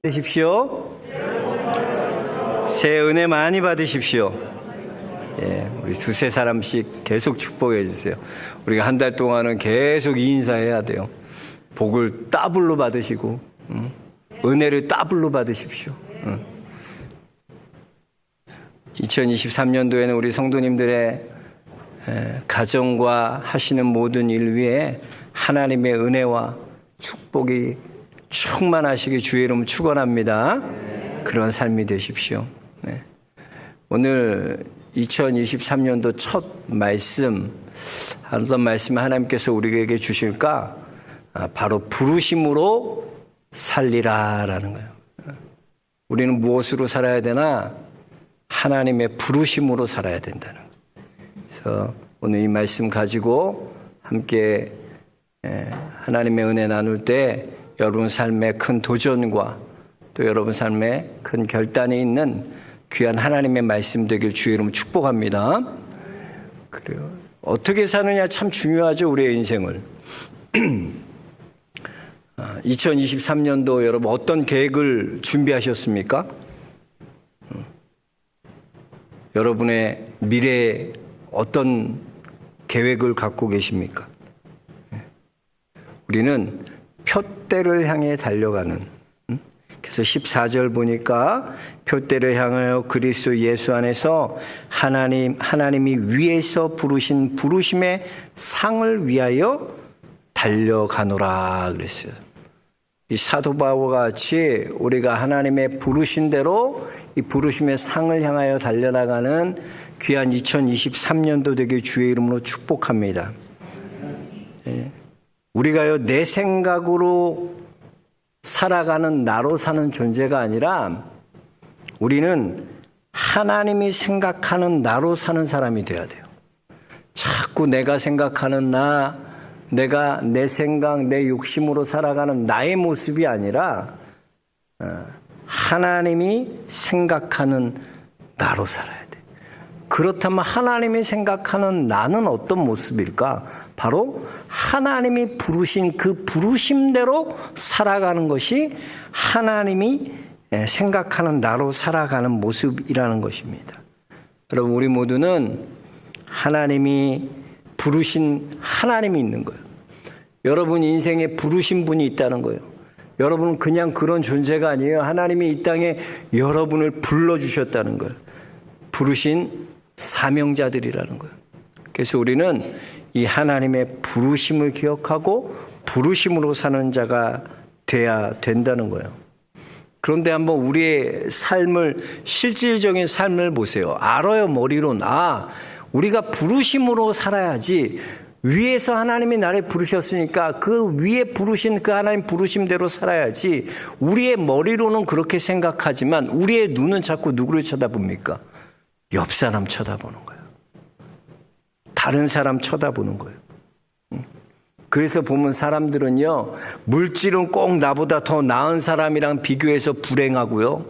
받으십시오. 새 은혜 많이 받으십시오. 예, 우리 두세 사람씩 계속 축복해 주세요. 우리가 한 달 동안은 계속 이 인사해야 돼요. 복을 더블로 받으시고, 은혜를 더블로 받으십시오. 2023년도에는 우리 성도님들의 가정과 하시는 모든 일 위에 하나님의 은혜와 축복이 충만하시기 주의 이름 축원합니다. 그런 삶이 되십시오. 네. 오늘 2023년도 첫 말씀, 어떤 말씀 하나님께서 우리에게 주실까? 바로 부르심으로 살리라라는 거예요. 우리는 무엇으로 살아야 되나? 하나님의 부르심으로 살아야 된다는 거예요. 그래서 오늘 이 말씀 가지고 함께 하나님의 은혜 나눌 때 여러분 삶의 큰 도전과 또 여러분 삶에 큰 결단이 있는 귀한 하나님의 말씀 되길 주의 이름으로 축복합니다. 그래요. 어떻게 사느냐 참 중요하죠, 우리의 인생을. 2023년도 여러분 어떤 계획을 준비하셨습니까? 여러분의 미래에 어떤 계획을 갖고 계십니까? 우리는 표대를 향해 달려가는, 그래서 14절 보니까 표대를 향하여 그리스도 예수 안에서 하나님이 위에서 부르신 부르심의 상을 위하여 달려가노라 그랬어요. 이 사도 바울과 같이 우리가 하나님의 부르신 대로 이 부르심의 상을 향하여 달려나가는 귀한 2023년도 되게 주의 이름으로 축복합니다. 우리가요, 내 생각으로 살아가는 나로 사는 존재가 아니라 우리는 하나님이 생각하는 나로 사는 사람이 돼야 돼요. 자꾸 내가 생각하는 내가 내 생각, 내 욕심으로 살아가는 나의 모습이 아니라 하나님이 생각하는 나로 살아야 돼. 그렇다면 하나님이 생각하는 나는 어떤 모습일까? 바로 하나님이 부르신 그 부르심대로 살아가는 것이 하나님이 생각하는 나로 살아가는 모습이라는 것입니다. 여러분, 우리 모두는 하나님이 부르신 하나님이 있는 거예요. 여러분 인생에 부르신 분이 있다는 거예요. 여러분은 그냥 그런 존재가 아니에요. 하나님이 이 땅에 여러분을 불러주셨다는 거예요. 부르신 사명자들이라는 거예요. 그래서 우리는 이 하나님의 부르심을 기억하고 부르심으로 사는 자가 돼야 된다는 거예요. 그런데 한번 우리의 삶을, 실질적인 삶을 보세요. 알아요, 머리로는. 우리가 부르심으로 살아야지. 위에서 하나님이 나를 부르셨으니까 그 위에 부르신 그 하나님 부르심대로 살아야지. 우리의 머리로는 그렇게 생각하지만 우리의 눈은 자꾸 누구를 쳐다봅니까? 옆 사람 쳐다보는 거예요. 다른 사람 쳐다보는 거예요. 그래서 보면 사람들은요, 물질은 꼭 나보다 더 나은 사람이랑 비교해서 불행하고요,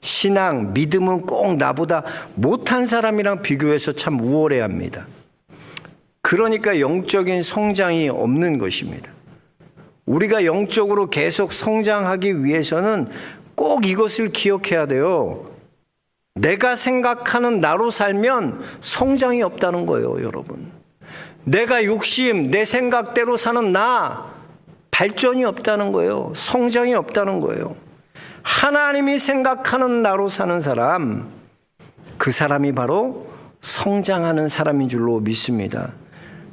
신앙, 믿음은 꼭 나보다 못한 사람이랑 비교해서 참 우월해합니다. 그러니까 영적인 성장이 없는 것입니다. 우리가 영적으로 계속 성장하기 위해서는 꼭 이것을 기억해야 돼요. 내가 생각하는 나로 살면 성장이 없다는 거예요, 여러분. 내가 욕심, 내 생각대로 사는 발전이 없다는 거예요. 성장이 없다는 거예요. 하나님이 생각하는 나로 사는 사람, 그 사람이 바로 성장하는 사람인 줄로 믿습니다.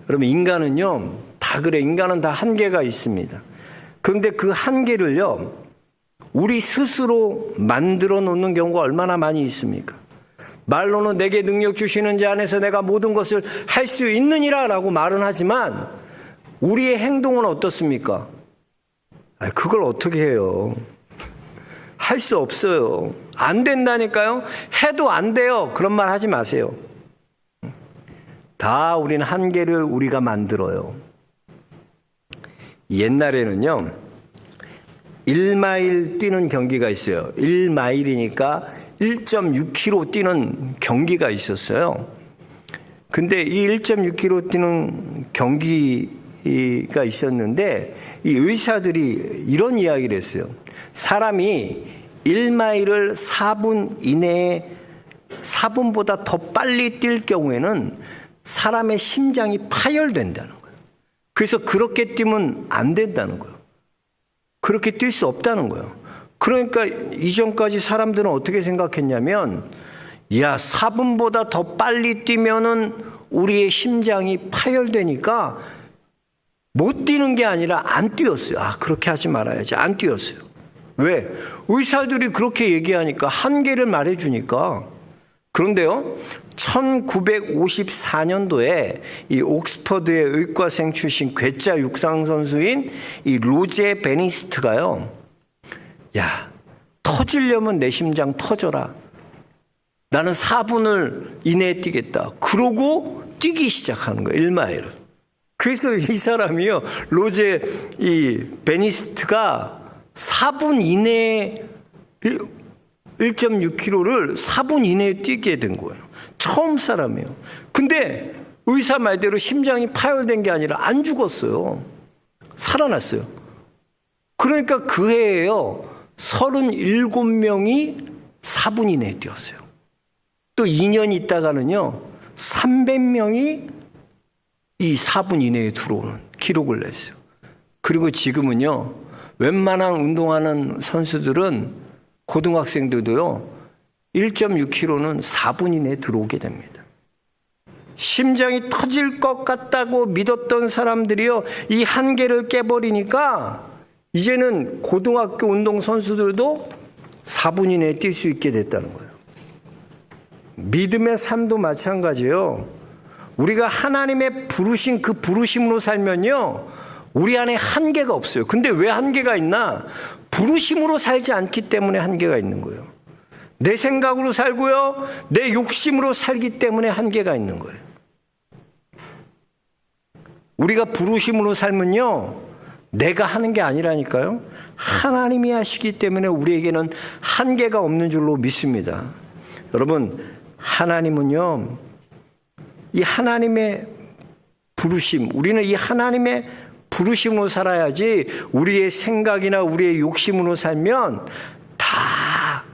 여러분, 인간은요, 다 그래. 인간은 다 한계가 있습니다. 그런데 그 한계를요, 우리 스스로 만들어 놓는 경우가 얼마나 많이 있습니까? 말로는 내게 능력 주시는 자 안에서 내가 모든 것을 할 수 있느니라 라고 말은 하지만 우리의 행동은 어떻습니까? 그걸 어떻게 해요? 할 수 없어요. 안 된다니까요. 해도 안 돼요. 그런 말 하지 마세요. 다 우리는 한계를 우리가 만들어요. 옛날에는요, 1마일 뛰는 경기가 있어요. 1마일이니까 1.6km 뛰는 경기가 있었어요. 근데 이 1.6km 뛰는 경기가 있었는데 이 의사들이 이런 이야기를 했어요. 사람이 1마일을 4분 이내에 4분보다 더 빨리 뛸 경우에는 사람의 심장이 파열된다는 거예요. 그래서 그렇게 뛰면 안 된다는 거예요. 그렇게 뛸 수 없다는 거예요. 그러니까 이전까지 사람들은 어떻게 생각했냐면, 야, 4분보다 더 빨리 뛰면은 우리의 심장이 파열되니까 못 뛰는 게 아니라 안 뛰었어요. 아, 그렇게 하지 말아야지. 안 뛰었어요. 왜? 의사들이 그렇게 얘기하니까, 한계를 말해주니까. 그런데요, 1954년도에 이 옥스퍼드의 의과생 출신 괴짜 육상 선수인 이 로제 베니스트가요, 야, 터지려면 내 심장 터져라. 나는 4분을 이내에 뛰겠다. 그러고 뛰기 시작하는 거예요, 1마일을. 그래서 이 사람이요, 로제 이 베니스트가 4분 이내에 1.6km를 4분 이내에 뛰게 된 거예요. 처음 사람이에요. 근데 의사 말대로 심장이 파열된 게 아니라 안 죽었어요. 살아났어요. 그러니까 그 해에요, 37명이 4분 이내에 뛰었어요. 또 2년 있다가는요, 300명이 이 4분 이내에 들어오는 기록을 냈어요. 그리고 지금은요, 웬만한 운동하는 선수들은, 고등학생들도요, 1.6km는 4분 이내에 들어오게 됩니다. 심장이 터질 것 같다고 믿었던 사람들이요, 이 한계를 깨버리니까 이제는 고등학교 운동선수들도 4분 이내에 뛸 수 있게 됐다는 거예요. 믿음의 삶도 마찬가지예요. 우리가 하나님의 부르신 그 부르심으로 살면요, 우리 안에 한계가 없어요. 근데 왜 한계가 있나? 부르심으로 살지 않기 때문에 한계가 있는 거예요. 내 생각으로 살고요, 내 욕심으로 살기 때문에 한계가 있는 거예요. 우리가 부르심으로 살면요, 내가 하는 게 아니라니까요, 하나님이 하시기 때문에 우리에게는 한계가 없는 줄로 믿습니다. 여러분, 하나님은요, 이 하나님의 부르심, 우리는 이 하나님의 부르심으로 살아야지, 우리의 생각이나 우리의 욕심으로 살면 다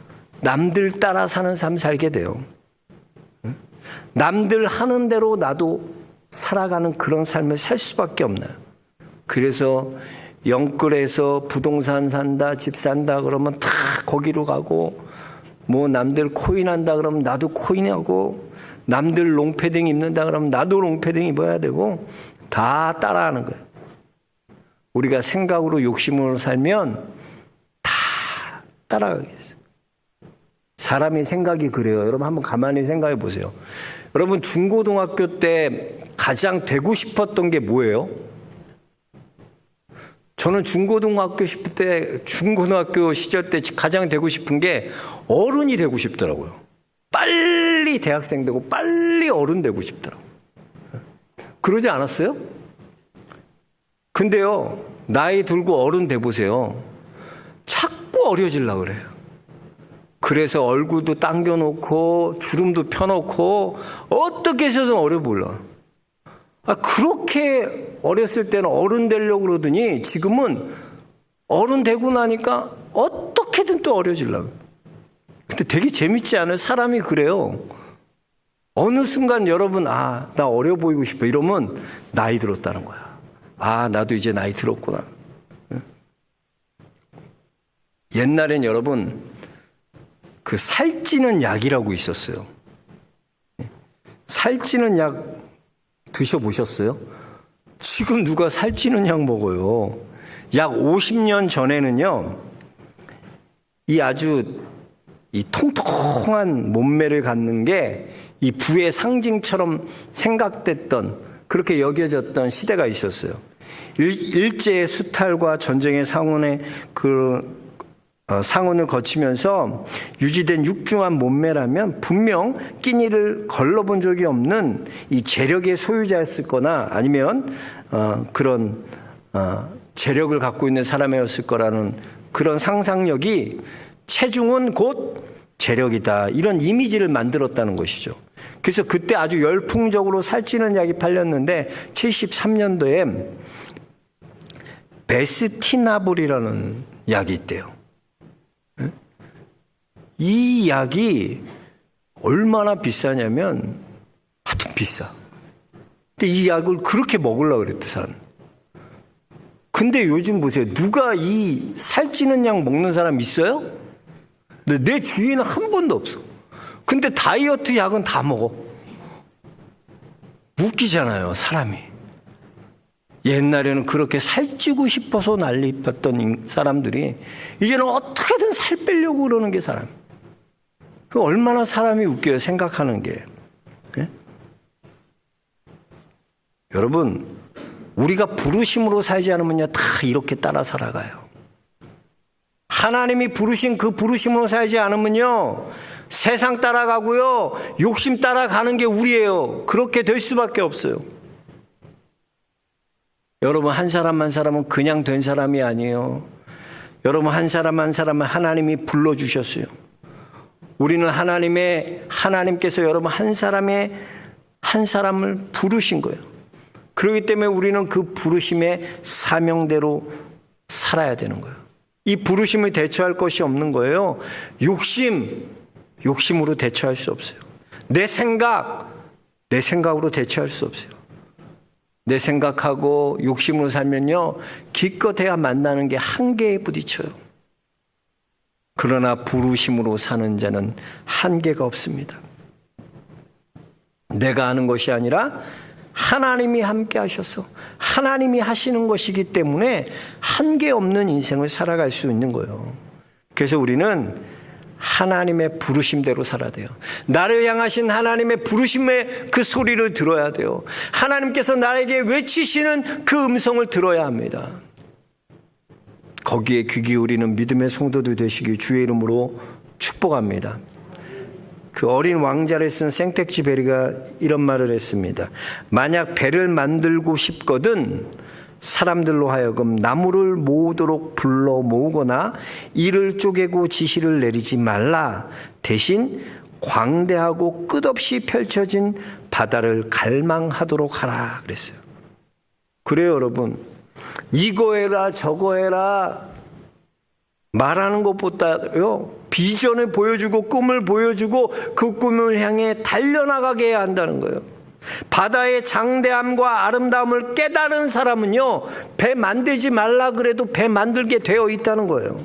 남들 따라 사는 삶 살게 돼요. 남들 하는 대로 나도 살아가는 그런 삶을 살 수밖에 없나요? 그래서 영끌에서 부동산 산다, 집 산다 그러면 다 거기로 가고, 뭐 남들 코인 한다 그러면 나도 코인하고, 남들 롱패딩 입는다 그러면 나도 롱패딩 입어야 되고, 다 따라하는 거예요. 우리가 생각으로 욕심으로 살면 다 따라가겠어요. 사람의 생각이 그래요. 여러분 한번 가만히 생각해 보세요. 여러분, 중고등학교 때 가장 되고 싶었던 게 뭐예요? 저는 중고등학교 시절 때 가장 되고 싶은 게 어른이 되고 싶더라고요. 빨리 대학생 되고 빨리 어른 되고 싶더라고요. 그러지 않았어요? 근데요, 나이 들고 어른 돼 보세요. 자꾸 어려지려고 그래요. 그래서 얼굴도 당겨놓고 주름도 펴놓고 어떻게 해서든 어려 보려. 그렇게 어렸을 때는 어른 되려고 그러더니 지금은 어른 되고 나니까 어떻게든 또 어려지려고. 근데 되게 재밌지 않아요? 사람이 그래요. 어느 순간 여러분, 나 어려 보이고 싶어 이러면 나이 들었다는 거야. 나도 이제 나이 들었구나. 옛날엔 여러분, 그 살찌는 약이라고 있었어요. 살찌는 약 드셔보셨어요? 지금 누가 살찌는 약 먹어요? 약 50년 전에는요, 이 통통한 몸매를 갖는 게 이 부의 상징처럼 생각됐던, 그렇게 여겨졌던 시대가 있었어요. 일제의 수탈과 전쟁의 상흔을 거치면서 유지된 육중한 몸매라면 분명 끼니를 걸러본 적이 없는 이 재력의 소유자였을 거나, 아니면 그런 재력을 갖고 있는 사람이었을 거라는 그런 상상력이 체중은 곧 재력이다, 이런 이미지를 만들었다는 것이죠. 그래서 그때 아주 열풍적으로 살찌는 약이 팔렸는데 73년도에 베스티나블이라는 약이 있대요. 이 약이 얼마나 비싸냐면 하여튼 비싸. 근데 이 약을 그렇게 먹으려고 그랬대, 사람. 근데 요즘 보세요. 누가 이 살찌는 약 먹는 사람 있어요? 근데 내 주위에는 한 번도 없어. 근데 다이어트 약은 다 먹어. 웃기잖아요, 사람이. 옛날에는 그렇게 살찌고 싶어서 난리 폈던 사람들이 이제는 어떻게든 살 빼려고 그러는 게 사람. 얼마나 사람이 웃겨요, 생각하는 게. 네? 여러분, 우리가 부르심으로 살지 않으면요, 다 이렇게 따라 살아가요. 하나님이 부르신 그 부르심으로 살지 않으면요, 세상 따라가고요, 욕심 따라가는 게 우리예요. 그렇게 될 수밖에 없어요. 여러분, 한 사람 한 사람은 그냥 된 사람이 아니에요. 여러분, 한 사람 한 사람은 하나님이 불러주셨어요. 우리는 하나님께서 여러분 한 사람을 부르신 거예요. 그렇기 때문에 우리는 그 부르심의 사명대로 살아야 되는 거예요. 이 부르심을 대처할 것이 없는 거예요. 욕심으로 대처할 수 없어요. 내 생각으로 대처할 수 없어요. 내 생각하고 욕심으로 살면요, 기껏해야 만나는 게 한계에 부딪혀요. 그러나 부르심으로 사는 자는 한계가 없습니다. 내가 하는 것이 아니라 하나님이 함께 하셔서 하나님이 하시는 것이기 때문에 한계 없는 인생을 살아갈 수 있는 거예요. 그래서 우리는 하나님의 부르심대로 살아야 돼요. 나를 향하신 하나님의 부르심의 그 소리를 들어야 돼요. 하나님께서 나에게 외치시는 그 음성을 들어야 합니다. 거기에 귀 기울이는 믿음의 성도들 되시길 주의 이름으로 축복합니다. 그 어린 왕자를 쓴 생텍쥐페리가 이런 말을 했습니다. 만약 배를 만들고 싶거든 사람들로 하여금 나무를 모으도록 불러 모으거나 이를 쪼개고 지시를 내리지 말라. 대신 광대하고 끝없이 펼쳐진 바다를 갈망하도록 하라 그랬어요. 그래요, 여러분. 이거 해라 저거 해라 말하는 것보다요, 비전을 보여주고 꿈을 보여주고 그 꿈을 향해 달려나가게 해야 한다는 거예요. 바다의 장대함과 아름다움을 깨달은 사람은요, 배 만들지 말라 그래도 배 만들게 되어 있다는 거예요.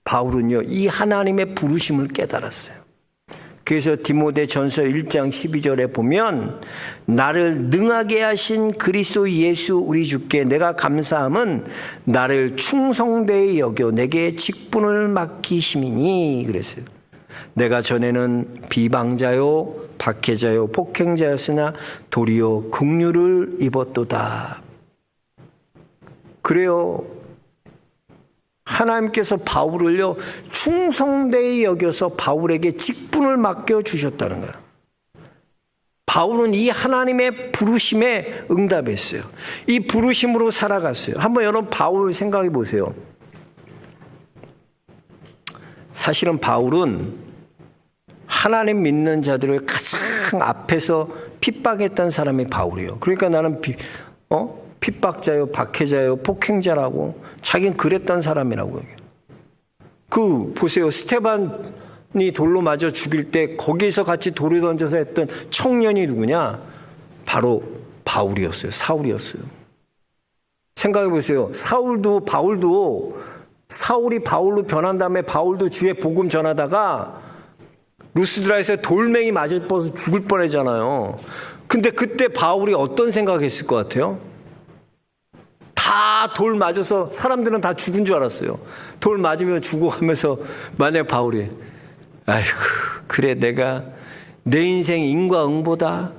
바울은요, 이 하나님의 부르심을 깨달았어요. 그래서 디모데전서 1장 12절에 보면 나를 능하게 하신 그리스도 예수 우리 주께 내가 감사함은 나를 충성되이 여겨 내게 직분을 맡기심이니 그랬어요. 내가 전에는 비방자요 박해자요 폭행자였으나 도리어 긍휼을 입었도다. 그래요. 하나님께서 바울을요 충성되이 여겨서 바울에게 직분을 맡겨주셨다는 거예요. 바울은 이 하나님의 부르심에 응답했어요. 이 부르심으로 살아갔어요. 한번 여러분 바울 생각해 보세요. 사실은 바울은 하나님 믿는 자들을 가장 앞에서 핍박했던 사람이 바울이에요. 그러니까 나는 핍박자요, 박해자요, 폭행자라고 자기는 그랬던 사람이라고. 그 보세요. 스테반이 돌로 맞아 죽일 때 거기서 같이 돌을 던져서 했던 청년이 누구냐? 바로 바울이었어요. 사울이었어요. 생각해 보세요. 사울이 바울로 변한 다음에 바울도 주의 복음 전하다가 루스드라에서 돌멩이 맞아서 죽을 뻔했잖아요. 근데 그때 바울이 어떤 생각했을 것 같아요? 다 돌 맞아서 사람들은 다 죽은 줄 알았어요. 돌 맞으면 죽어가면서 만약 바울이 아이고 그래 내가 내 인생 인과응보다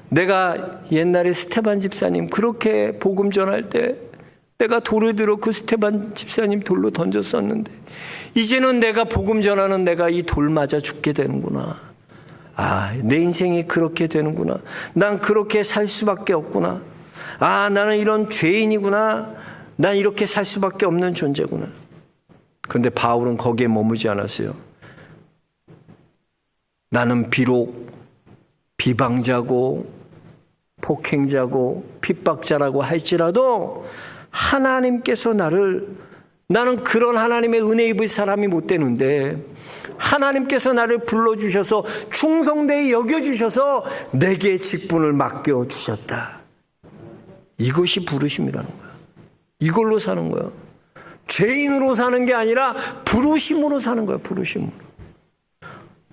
내가 옛날에 스테반 집사님 그렇게 복음 전할 때 내가 돌을 들어 그 스테반 집사님 돌로 던졌었는데 이제는 내가 복음 전하는 내가 이 돌 맞아 죽게 되는구나. 아, 내 인생이 그렇게 되는구나. 난 그렇게 살 수밖에 없구나. 아, 나는 이런 죄인이구나. 난 이렇게 살 수밖에 없는 존재구나. 그런데 바울은 거기에 머무지 않았어요. 나는 비록 비방자고 폭행자고 핍박자라고 할지라도 하나님께서 나를 나는 그런 하나님의 은혜 입을 사람이 못 되는데 하나님께서 나를 불러주셔서 충성되이 여겨주셔서 내게 직분을 맡겨주셨다. 이것이 부르심이라는 거야. 이걸로 사는 거야. 죄인으로 사는 게 아니라 부르심으로 사는 거야. 부르심으로.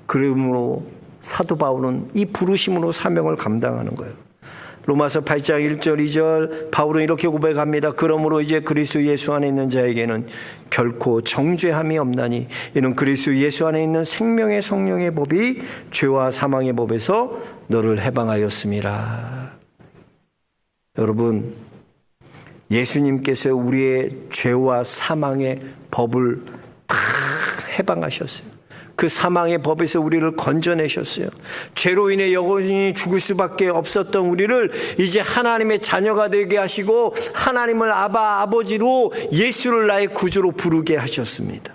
그러므로 사도 바울은 이 부르심으로 사명을 감당하는 거예요. 로마서 8장 1절 2절 바울은 이렇게 고백합니다. 그러므로 이제 그리스도 예수 안에 있는 자에게는 결코 정죄함이 없나니 이는 그리스도 예수 안에 있는 생명의 성령의 법이 죄와 사망의 법에서 너를 해방하였음이라. 여러분, 예수님께서 우리의 죄와 사망의 법을 다 해방하셨어요. 그 사망의 법에서 우리를 건져내셨어요. 죄로 인해 영원히 죽을 수밖에 없었던 우리를 이제 하나님의 자녀가 되게 하시고 하나님을 아버지로 예수를 나의 구주로 부르게 하셨습니다.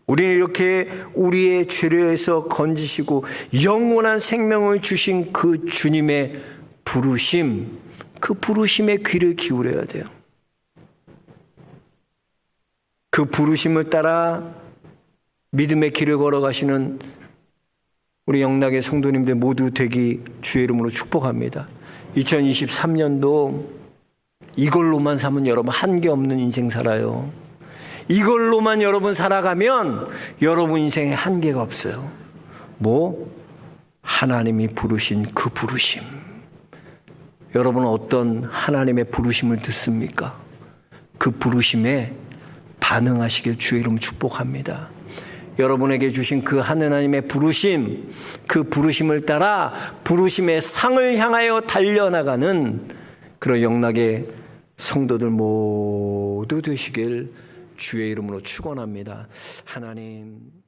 우리는 이렇게 우리의 죄로에서 건지시고 영원한 생명을 주신 그 주님의 부르심, 그 부르심에 귀를 기울여야 돼요. 그 부르심을 따라 믿음의 길을 걸어가시는 우리 영락의 성도님들 모두 되기 주의 이름으로 축복합니다. 2023년도 이걸로만 사면 여러분 한계 없는 인생 살아요. 이걸로만 여러분 살아가면 여러분 인생에 한계가 없어요. 하나님이 부르신 그 부르심. 여러분은 어떤 하나님의 부르심을 듣습니까? 그 부르심에 반응하시길 주의 이름 축복합니다. 여러분에게 주신 그 하나님의 부르심, 그 부르심을 따라 부르심의 상을 향하여 달려나가는 그런 영락의 성도들 모두 되시길 주의 이름으로 축원합니다. 하나님.